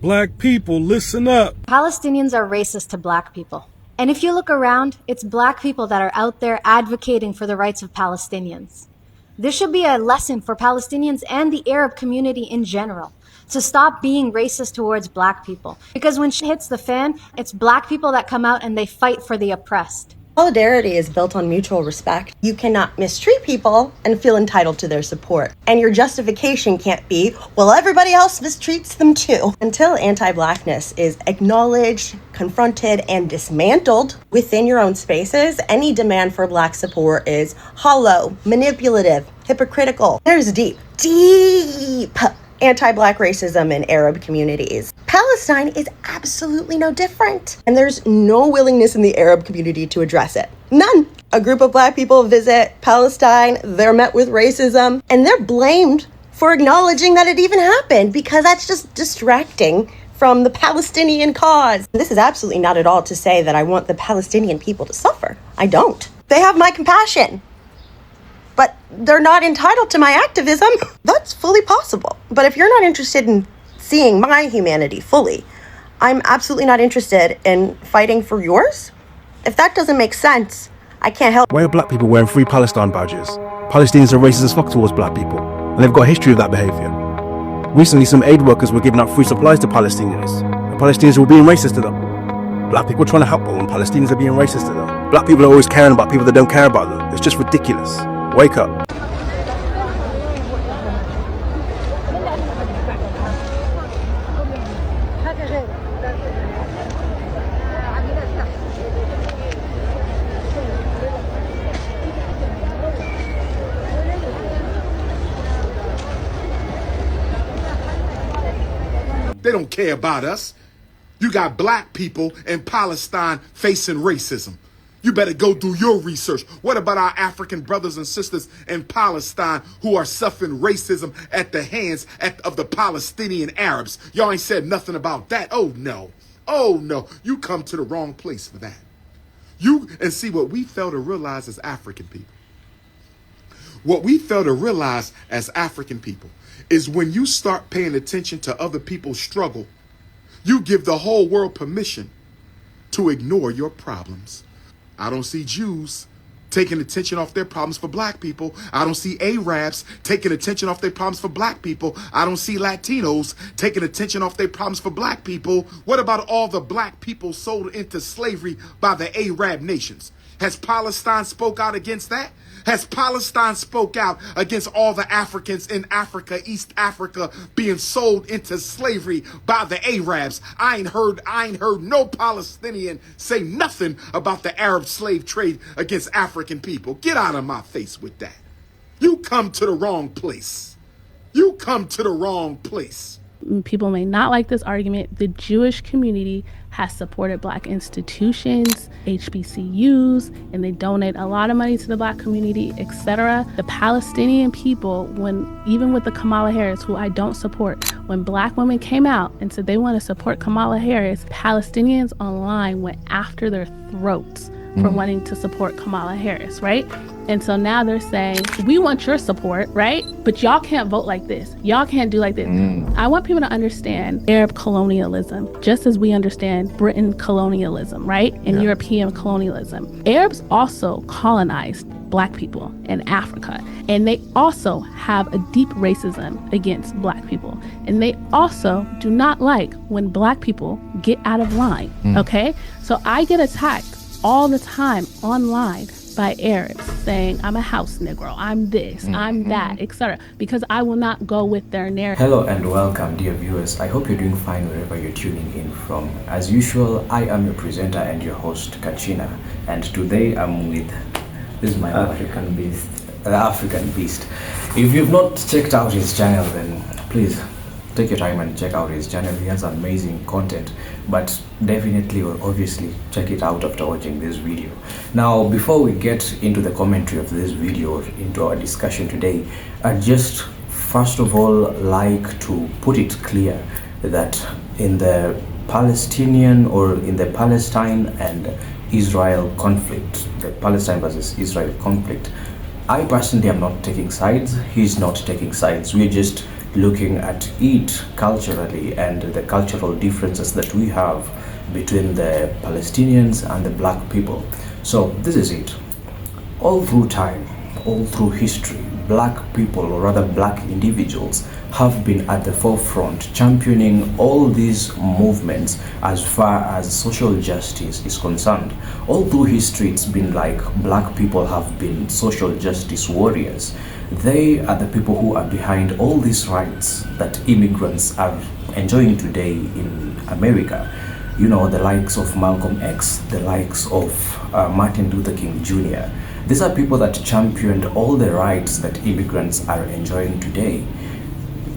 Black people, listen up. Palestinians are racist to black people. And if you look around, it's black people that are out there advocating for the rights of Palestinians. This should be a lesson for Palestinians and the Arab community in general to stop being racist towards black people. Because when shit hits the fan, it's black people that come out and they fight for the oppressed. Solidarity is built on mutual respect. You cannot mistreat people and feel entitled to their support. And your justification can't be, well, everybody else mistreats them too. Until anti-blackness is acknowledged, confronted, and dismantled within your own spaces, any demand for black support is hollow, manipulative, hypocritical. There's deep anti-black racism in Arab communities. Palestine is absolutely no different. And there's no willingness in the Arab community to address it. None. A group of black people visit Palestine, they're met with racism, and they're blamed for acknowledging that it even happened because that's just distracting from the Palestinian cause. This is absolutely not at all to say that I want the Palestinian people to suffer. I don't. They have my compassion. But they're not entitled to my activism. That's fully possible. But if you're not interested in seeing my humanity fully, I'm absolutely not interested in fighting for yours. If that doesn't make sense, I can't help. Why are black people wearing Free Palestine badges? Palestinians are racist as fuck towards black people, and they've got a history of that behaviour. Recently, some aid workers were giving out free supplies to Palestinians, and Palestinians were being racist to them. Black people are trying to help them, and Palestinians are being racist to them. Black people are always caring about people that don't care about them. It's just ridiculous. Wake up. They don't care about us. You got black people in Palestine facing racism. You better go do your research. What about our African brothers and sisters in Palestine who are suffering racism at the hands of the Palestinian Arabs? Y'all ain't said nothing about that. Oh, no. Oh, no. You come to the wrong place for that. And see what we fail to realize as African people. What we fail to realize as African people is when you start paying attention to other people's struggle, you give the whole world permission to ignore your problems. I don't see Jews taking attention off their problems for black people. I don't see Arabs taking attention off their problems for black people. I don't see Latinos taking attention off their problems for black people. What about all the black people sold into slavery by the Arab nations? Has Palestine spoke out against that? Has Palestine spoke out against all the Africans in Africa, East Africa, being sold into slavery by the Arabs? I ain't heard no Palestinian say nothing about the Arab slave trade against African people. Get out of my face with that. You come to the wrong place. You come to the wrong place. People may not like this argument. The Jewish community has supported black institutions, HBCUs, and they donate a lot of money to the black community, etc. The Palestinian people, even with the Kamala Harris, who I don't support, when black women came out and said they want to support Kamala Harris, Palestinians online went after their throats for wanting to support Kamala Harris, right? And so now they're saying, we want your support, right? But y'all can't vote like this. Y'all can't do like this. I want people to understand Arab colonialism, just as we understand Britain colonialism, right? And European colonialism. Arabs also colonized black people in Africa. And they also have a deep racism against black people. And they also do not like when black people get out of line, okay? So I get attacked all the time online by Arabs saying, I'm a house Negro, I'm this, I'm that, etc. Because I will not go with their narrative. Hello and welcome, dear viewers. I hope you're doing fine wherever you're tuning in from. As usual, I am your presenter and your host, Kachina. And today I'm with, this is my African Beast. The African Beast. If you've not checked out his channel, then please take your time and check out his channel. He has amazing content, but definitely or obviously check it out after watching this video. Now, before we get into the commentary of this video, into our discussion today, I'd just first of all like to put it clear that in the Palestinian or in the Palestine and Israel conflict, the Palestine versus Israel conflict, I personally am not taking sides. He's not taking sides. We're just looking at it culturally and the cultural differences that we have between the Palestinians and the black people. So this is it. All through time, all through history, black people, or rather black individuals, have been at the forefront championing all these movements as far as social justice is concerned. All through history, it's been like black people have been social justice warriors. They are the people who are behind all these rights that immigrants are enjoying today in America. You know, the likes of Malcolm X, the likes of Martin Luther King Jr. These are people that championed all the rights that immigrants are enjoying today.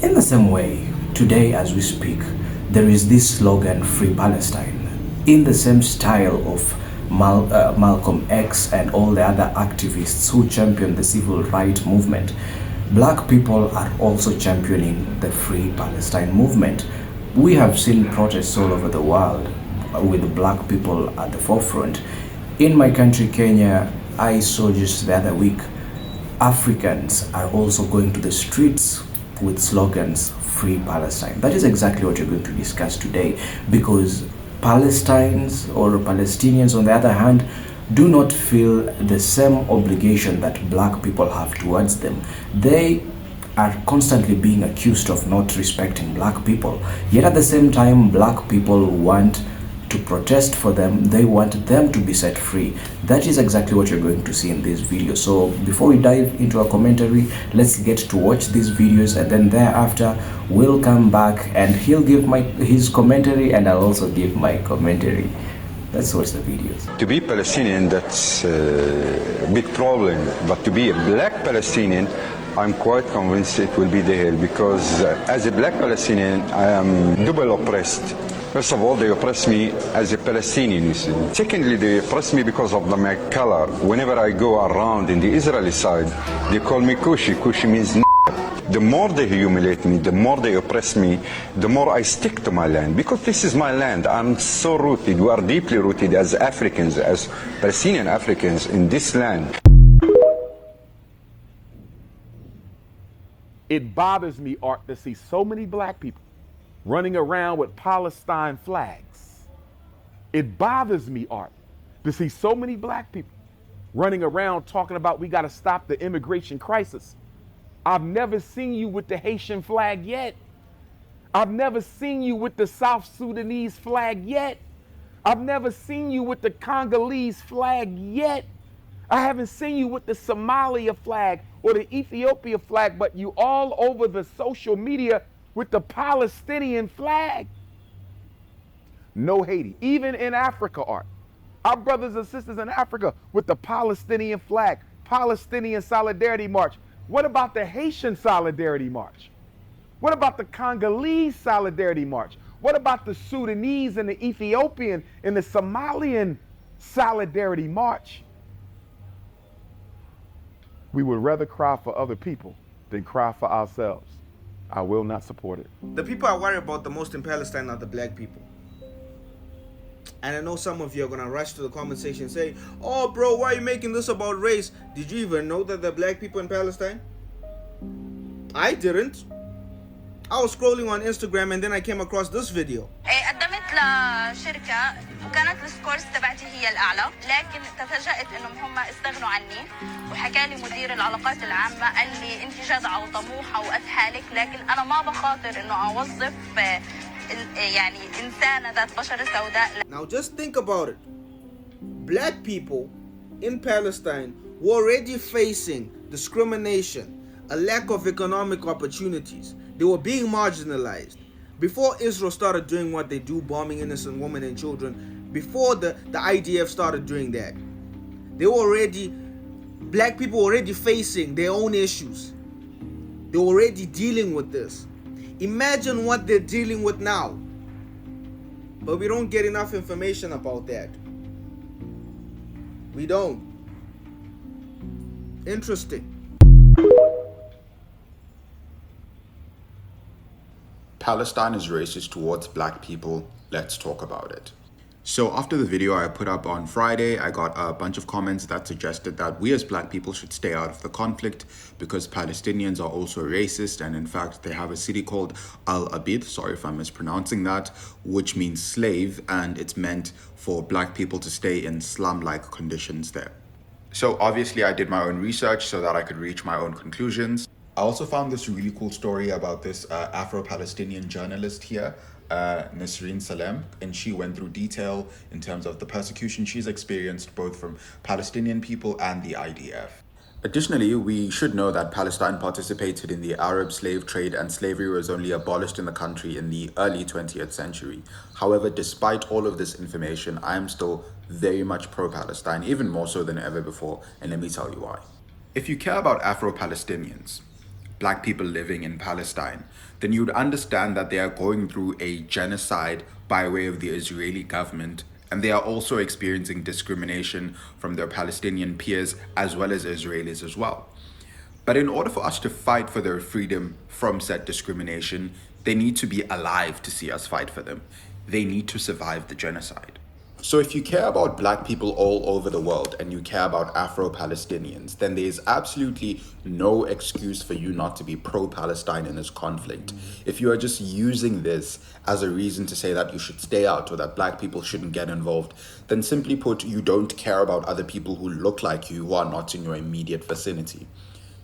In the same way, today as we speak, there is this slogan, Free Palestine, in the same style of Malcolm X and all the other activists who championed the civil rights movement. Black people are also championing the Free Palestine movement. We have seen protests all over the world with black people at the forefront. In my country, Kenya, I saw just the other week, Africans are also going to the streets with slogans, Free Palestine. That is exactly what we're going to discuss today, because Palestinians on the other hand do not feel the same obligation that black people have towards them. They are constantly being accused of not respecting black people, yet at the same time black people want to protest for them. They want them to be set free. That is exactly what you're going to see in this video. So before we dive into our commentary, let's get to watch these videos, and then thereafter we'll come back and he'll give his commentary and I'll also give my commentary. Let's watch the videos. To be Palestinian, that's a big problem, but to be a black Palestinian, I'm quite convinced it will be the hell, because as a black Palestinian, I am double oppressed. First of all, they oppress me as a Palestinian, you see. Secondly, they oppress me because of my color. Whenever I go around in the Israeli side, they call me Kushi. Kushi means the more they humiliate me, the more they oppress me, the more I stick to my land. Because this is my land. I'm so rooted. We are deeply rooted as Africans, as Palestinian Africans in this land. It bothers me, Art, to see so many black people running around with Palestine flags. It bothers me, Art, to see so many black people running around talking about we got to stop the immigration crisis. I've never seen you with the Haitian flag yet. I've never seen you with the South Sudanese flag yet. I've never seen you with the Congolese flag yet. I haven't seen you with the Somalia flag or the Ethiopia flag, but you all over the social media with the Palestinian flag. No Haiti, even in Africa, Art. Our brothers and sisters in Africa with the Palestinian flag, Palestinian Solidarity March. What about the Haitian Solidarity March? What about the Congolese Solidarity March? What about the Sudanese and the Ethiopian and the Somalian Solidarity March? We would rather cry for other people than cry for ourselves. I will not support it. The people I worry about the most in Palestine are the black people. And I know some of you are going to rush to the comment section and say, oh bro, why are you making this about race? Did you even know that there are black people in Palestine? I didn't. I was scrolling on Instagram and then I came across this video. قدمت لشركة وكانت السكورز تبعتي هي الأعلى، لكن تفاجأت إنهم هم استغنوا عني، وحكى لي مدير العلاقات العامة قال لي أنت جدعة وطموحة وقد حالك، لكن أنا ما بخاطر إنه أوظف يعني إنسانة ذات بشرة سوداء. Now just think about it. Black people in Palestine were already facing discrimination, a lack of economic opportunities. They were being marginalized. Before Israel started doing what they do, bombing innocent women and children, before the IDF started doing that, black people were already facing their own issues. They were already dealing with this. Imagine what they're dealing with now. But we don't get enough information about that. We don't. Interesting. Palestine is racist towards black people. Let's talk about it. So after the video I put up on Friday, I got a bunch of comments that suggested that we as black people should stay out of the conflict because Palestinians are also racist, and in fact they have a city called Al Abid, sorry if I'm mispronouncing that, which means slave, and it's meant for black people to stay in slum-like conditions there. So obviously I did my own research so that I could reach my own conclusions. I also found this really cool story about this Afro-Palestinian journalist here, Nasreen Salem, and she went through detail in terms of the persecution she's experienced both from Palestinian people and the IDF. Additionally, we should know that Palestine participated in the Arab slave trade and slavery was only abolished in the country in the early 20th century. However, despite all of this information, I am still very much pro-Palestine, even more so than ever before, and let me tell you why. If you care about Afro-Palestinians, black people living in Palestine, then you'd understand that they are going through a genocide by way of the Israeli government, and they are also experiencing discrimination from their Palestinian peers as well as Israelis as well. But in order for us to fight for their freedom from said discrimination, they need to be alive to see us fight for them. They need to survive the genocide. So if you care about black people all over the world and you care about Afro-Palestinians, then there is absolutely no excuse for you not to be pro-Palestine in this conflict. If you are just using this as a reason to say that you should stay out or that black people shouldn't get involved, then simply put, you don't care about other people who look like you who are not in your immediate vicinity.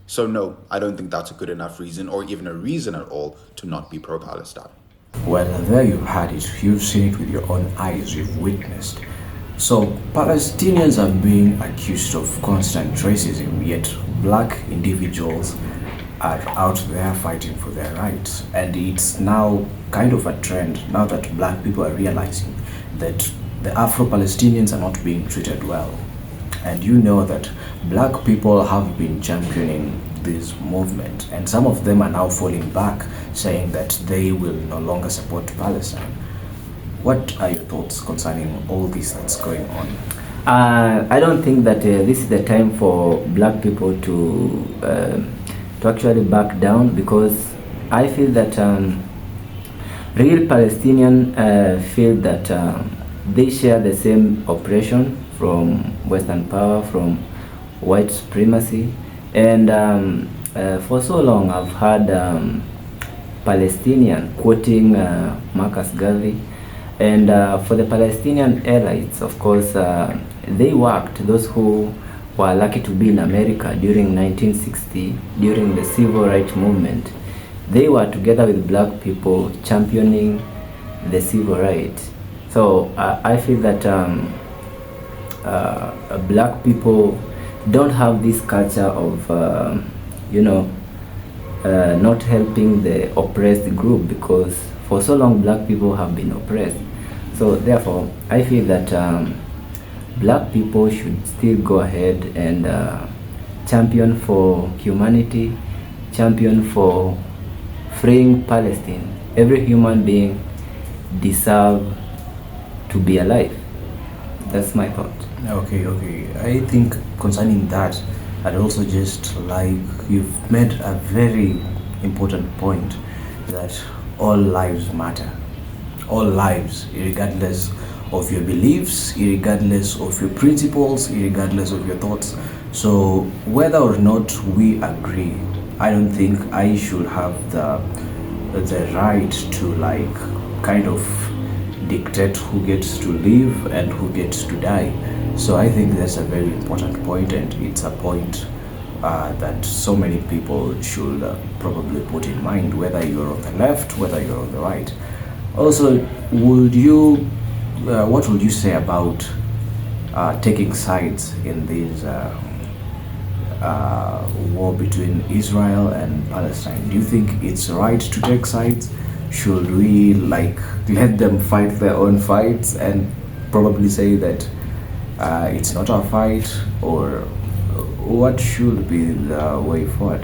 So no, I don't think that's a good enough reason or even a reason at all to not be pro-Palestine. Well, there you've had it. You've seen it with your own eyes. You've witnessed. So, Palestinians are being accused of constant racism, yet black individuals are out there fighting for their rights. And it's now kind of a trend, now that black people are realizing that the Afro-Palestinians are not being treated well. And you know that black people have been championing this movement, and some of them are now falling back, saying that they will no longer support Palestine. What are your thoughts concerning all this that's going on? I don't think that this is the time for black people to actually back down, because I feel that real Palestinians feel that they share the same oppression from Western power, from white supremacy. And for so long I've heard Palestinian quoting Marcus Garvey, and for the Palestinian elites, of course, they worked, those who were lucky to be in America during 1960, during the civil rights movement. They were together with black people championing the civil rights. So I feel that black people don't have this culture of not helping the oppressed group, because for so long black people have been oppressed. So therefore I feel that black people should still go ahead and champion for humanity, champion for freeing Palestine. Every human being deserves to be alive. That's my thought. Okay. I think concerning that, I'd also just like, you've made a very important point that all lives matter. All lives, regardless of your beliefs, regardless of your principles, regardless of your thoughts. So whether or not we agree, I don't think I should have the right to kind of dictate who gets to live and who gets to die. So I think that's a very important point, and it's a point that so many people should probably put in mind, whether you're on the left, whether you're on the right. Also, what would you say about taking sides in this war between Israel and Palestine? Do you think it's right to take sides? Should we let them fight their own fights and probably say that it's not our fight, or what should be the way forward?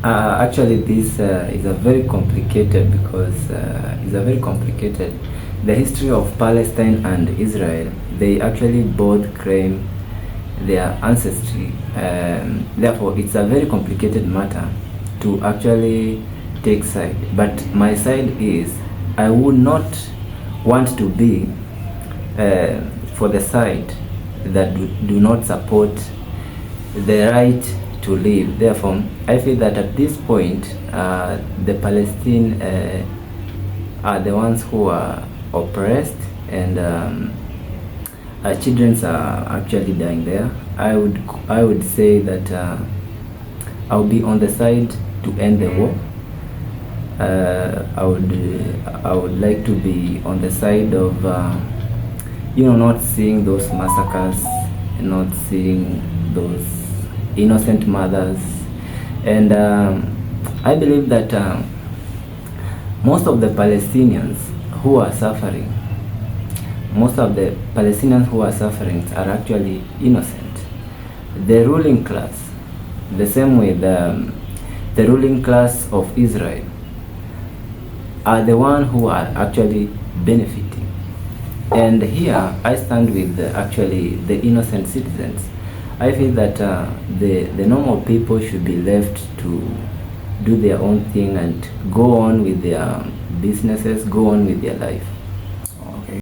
Actually, this is a very complicated, because it's a very complicated. The history of Palestine and Israel, they actually both claim their ancestry. Therefore, it's a very complicated matter to actually take side. But my side is, I would not want to be for the side that do not support the right to live. Therefore, I feel that at this point, the Palestinians are the ones who are oppressed, and our children are actually dying there. I would say that I'll be on the side to end the war. I would like to be on the side of not seeing those massacres, not seeing those innocent mothers, and I believe that most of the Palestinians who are suffering are actually innocent. The ruling class, the same way the ruling class of Israel, are the one who are actually benefiting. And here I stand with actually the innocent citizens. I feel that the normal people should be left to do their own thing and go on with their businesses, go on with their life.